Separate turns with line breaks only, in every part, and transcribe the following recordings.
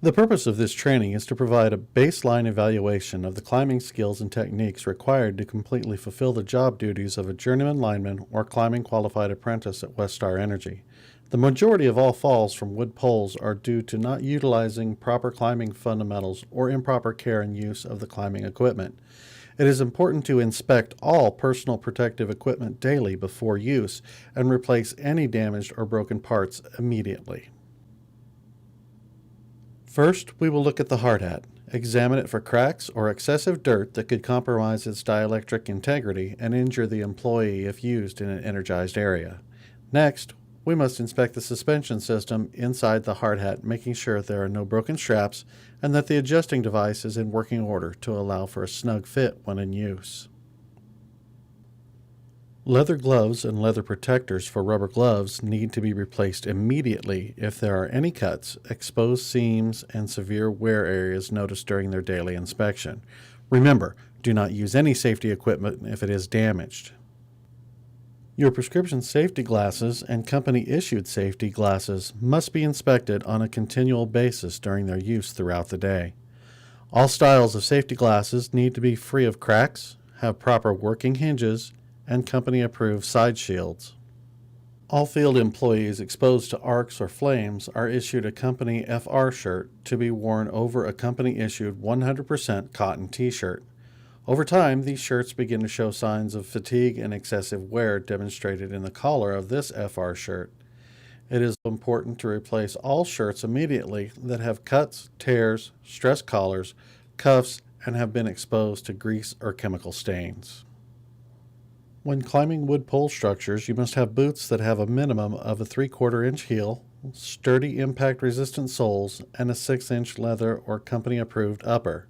The purpose of this training is to provide a baseline evaluation of the climbing skills and techniques required to completely fulfill the job duties of a journeyman lineman or climbing qualified apprentice at Westar Energy. The majority of all falls from wood poles are due to not utilizing proper climbing fundamentals or improper care and use of the climbing equipment. It is important to inspect all personal protective equipment daily before use and replace any damaged or broken parts immediately. First, we will look at the hard hat. Examine it for cracks or excessive dirt that could compromise its dielectric integrity and injure the employee if used in an energized area. Next, we must inspect the suspension system inside the hard hat, making sure there are no broken straps and that the adjusting device is in working order to allow for a snug fit when in use. Leather gloves and leather protectors for rubber gloves need to be replaced immediately if there are any cuts, exposed seams, and severe wear areas noticed during their daily inspection. Remember, do not use any safety equipment if it is damaged. Your prescription safety glasses and company-issued safety glasses must be inspected on a continual basis during their use throughout the day. All styles of safety glasses need to be free of cracks, have proper working hinges, and company-approved side shields. All field employees exposed to arcs or flames are issued a company FR shirt to be worn over a company-issued 100% cotton t-shirt. Over time, these shirts begin to show signs of fatigue and excessive wear demonstrated in the collar of this FR shirt. It is important to replace all shirts immediately that have cuts, tears, stress collars, cuffs, and have been exposed to grease or chemical stains. When climbing wood pole structures, you must have boots that have a minimum of a 3/4 inch heel, sturdy impact-resistant soles, and a 6-inch leather or company-approved upper.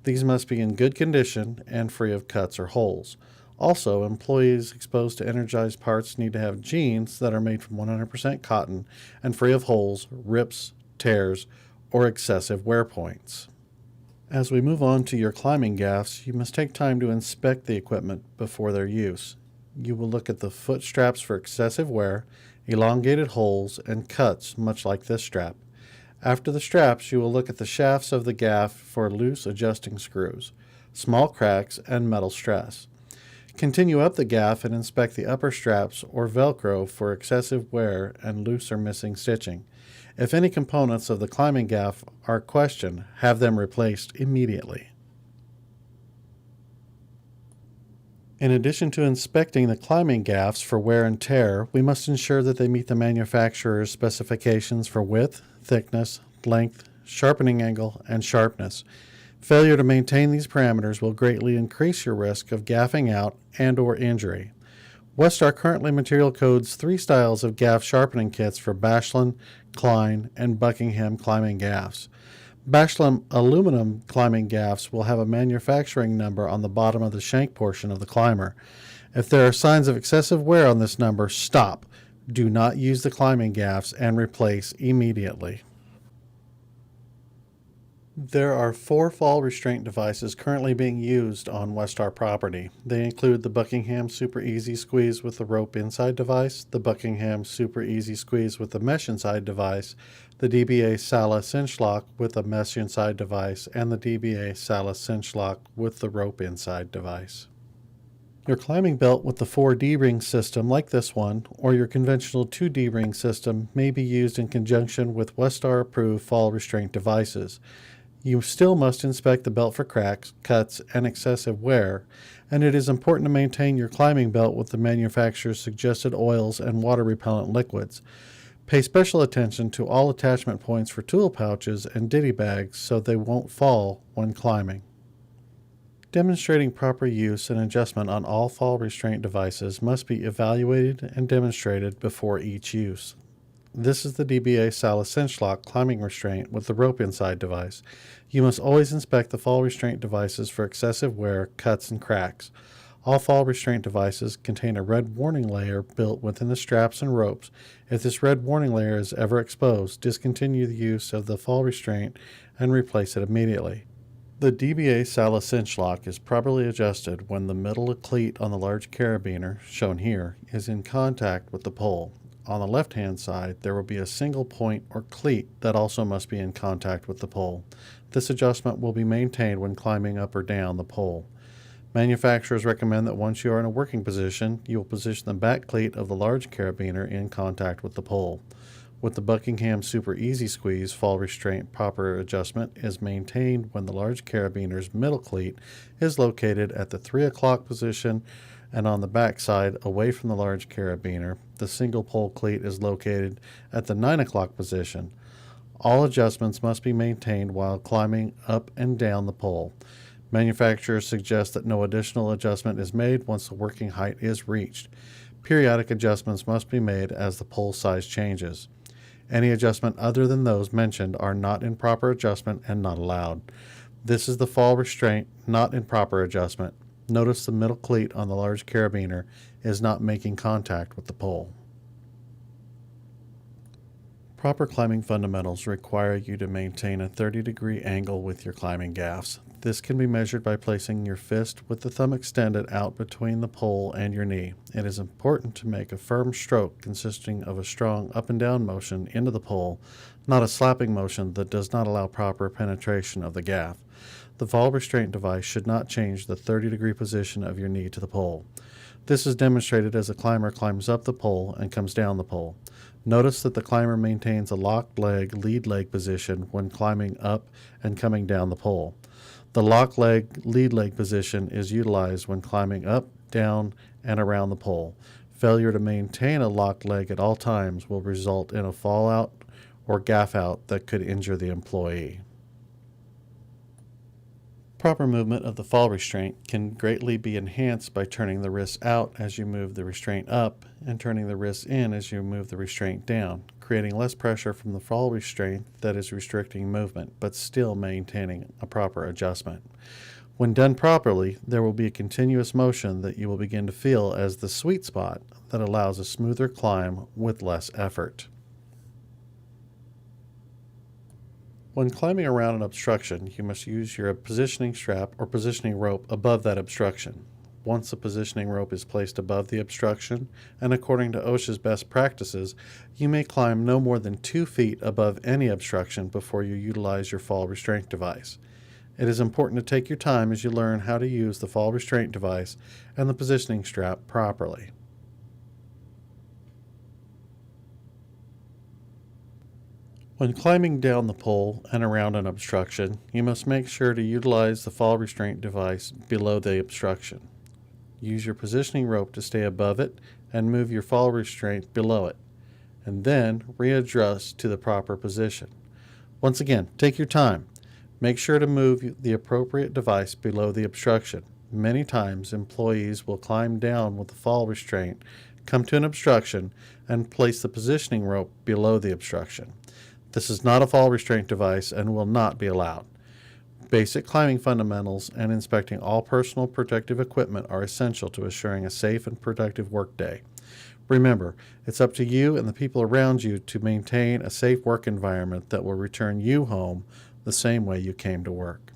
These must be in good condition and free of cuts or holes. Also, employees exposed to energized parts need to have jeans that are made from 100% cotton and free of holes, rips, tears, or excessive wear points. As we move on to your climbing gaffs, you must take time to inspect the equipment before their use. You will look at the foot straps for excessive wear, elongated holes, and cuts, much like this strap. After the straps, you will look at the shafts of the gaff for loose adjusting screws, small cracks, and metal stress. Continue up the gaff and inspect the upper straps or Velcro for excessive wear and loose or missing stitching. If any components of the climbing gaff are questioned, have them replaced immediately. In addition to inspecting the climbing gaffs for wear and tear, we must ensure that they meet the manufacturer's specifications for width, thickness, length, sharpening angle, and sharpness. Failure to maintain these parameters will greatly increase your risk of gaffing out and/or injury. Westar currently material codes 3 styles of gaff sharpening kits for Bachelin, Klein, and Buckingham climbing gaffs. Bachelin aluminum climbing gaffs will have a manufacturing number on the bottom of the shank portion of the climber. If there are signs of excessive wear on this number, stop. Do not use the climbing gaffs and replace immediately. There are 4 fall restraint devices currently being used on Westar property. They include the Buckingham Super Easy Squeeze with the rope inside device, the Buckingham Super Easy Squeeze with the mesh inside device, the DBA SALA cinch lock with a mesh inside device, and the DBA SALA cinch lock with the rope inside device. Your climbing belt with the 4 D-ring system like this one, or your conventional 2 D-ring system, may be used in conjunction with Westar approved fall restraint devices. You still must inspect the belt for cracks, cuts, and excessive wear, and it is important to maintain your climbing belt with the manufacturer's suggested oils and water repellent liquids. Pay special attention to all attachment points for tool pouches and ditty bags so they won't fall when climbing. Demonstrating proper use and adjustment on all fall restraint devices must be evaluated and demonstrated before each use. This is the DBA SALA cinch lock climbing restraint with the rope inside device. You must always inspect the fall restraint devices for excessive wear, cuts, and cracks. All fall restraint devices contain a red warning layer built within the straps and ropes. If this red warning layer is ever exposed, discontinue the use of the fall restraint and replace it immediately. The DBA SALA cinch lock is properly adjusted when the middle cleat on the large carabiner, shown here, is in contact with the pole. on the left-hand side, there will be a single point or cleat that also must be in contact with the pole. This adjustment will be maintained when climbing up or down the pole. Manufacturers recommend that once you are in a working position, you will position the back cleat of the large carabiner in contact with the pole. With the Buckingham Super Easy Squeeze fall restraint, proper adjustment is maintained when the large carabiner's middle cleat is located at the 3 o'clock position, and on the back side away from the large carabiner, the single pole cleat is located at the 9 o'clock position. All adjustments must be maintained while climbing up and down the pole. Manufacturers suggest that no additional adjustment is made once the working height is reached. Periodic adjustments must be made as the pole size changes. Any adjustment other than those mentioned are not in proper adjustment and not allowed. This is the fall restraint, not in proper adjustment. Notice the middle cleat on the large carabiner is not making contact with the pole. Proper climbing fundamentals require you to maintain a 30-degree angle with your climbing gaffs. This can be measured by placing your fist with the thumb extended out between the pole and your knee. It is important to make a firm stroke consisting of a strong up and down motion into the pole, not a slapping motion that does not allow proper penetration of the gaff. The fall restraint device should not change the 30-degree position of your knee to the pole. This is demonstrated as the climber climbs up the pole and comes down the pole. Notice that the climber maintains a locked leg, lead leg position when climbing up and coming down the pole. The lock leg, lead leg position is utilized when climbing up, down, and around the pole. Failure to maintain a locked leg at all times will result in a fallout or gaff out that could injure the employee. Proper movement of the fall restraint can greatly be enhanced by turning the wrists out as you move the restraint up and turning the wrists in as you move the restraint down, creating less pressure from the fall restraint that is restricting movement, but still maintaining a proper adjustment. When done properly, there will be a continuous motion that you will begin to feel as the sweet spot that allows a smoother climb with less effort. When climbing around an obstruction, you must use your positioning strap or positioning rope above that obstruction. Once the positioning rope is placed above the obstruction, and according to OSHA's best practices, you may climb no more than 2 feet above any obstruction before you utilize your fall restraint device. It is important to take your time as you learn how to use the fall restraint device and the positioning strap properly. When climbing down the pole and around an obstruction, you must make sure to utilize the fall restraint device below the obstruction. Use your positioning rope to stay above it and move your fall restraint below it, and then readjust to the proper position. Once again, take your time. Make sure to move the appropriate device below the obstruction. Many times, employees will climb down with the fall restraint, come to an obstruction, and place the positioning rope below the obstruction. This is not a fall restraint device and will not be allowed. Basic climbing fundamentals and inspecting all personal protective equipment are essential to assuring a safe and productive workday. Remember, it's up to you and the people around you to maintain a safe work environment that will return you home the same way you came to work.